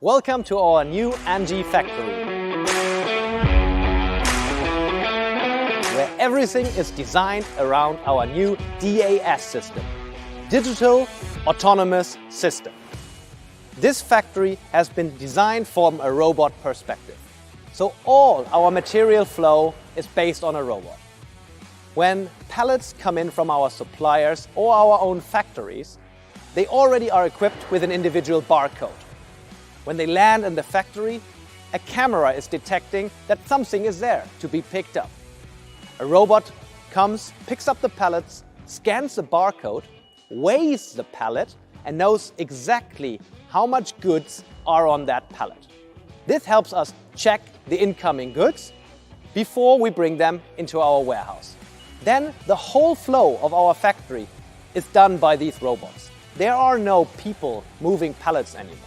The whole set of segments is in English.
Welcome to our new Angie factory, where everything is designed around our new DAS system, Digital Autonomous System. This factory has been designed from a robot perspective, so all our material flow is based on a robot. When pallets come in from our suppliers or our own factories, they already are equipped with an individual barcode. When they land in the factory, a camera is detecting that something is there to be picked up. A robot comes, picks up the pallets, scans the barcode, weighs the pallet, and knows exactly how much goods are on that pallet. This helps us check the incoming goods before we bring them into our warehouse. Then the whole flow of our factory is done by these robots. There are no people moving pallets anymore.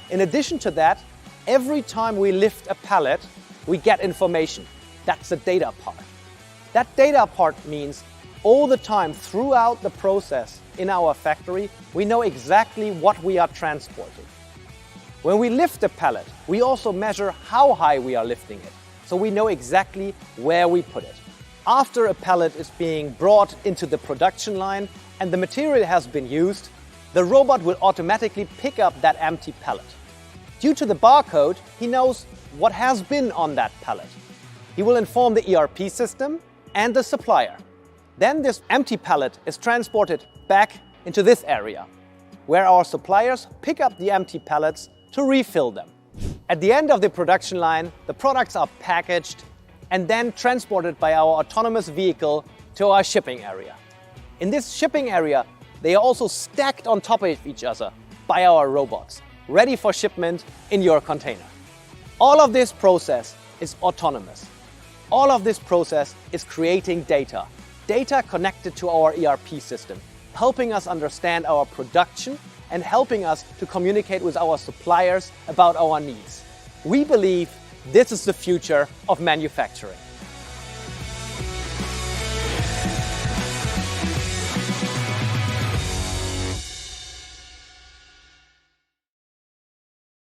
In addition to that, every time we lift a pallet, we get information. That's the data part. That data part means all the time throughout the process in our factory, we know exactly what we are transporting. When we lift a pallet, we also measure how high we are lifting it, so we know exactly where we put it. After a pallet is being brought into the production line and the material has been used, the robot will automatically pick up that empty pallet. Due to the barcode, he knows what has been on that pallet. He will inform the ERP system and the supplier. Then this empty pallet is transported back into this area, where our suppliers pick up the empty pallets to refill them. At the end of the production line, the products are packaged and then transported by our autonomous vehicle to our shipping area. In this shipping area, they are also stacked on top of each other by our robots, ready for shipment in your container. All of this process is autonomous. All of this process is creating data connected to our ERP system, helping us understand our production and helping us to communicate with our suppliers about our needs. We believe this is the future of manufacturing.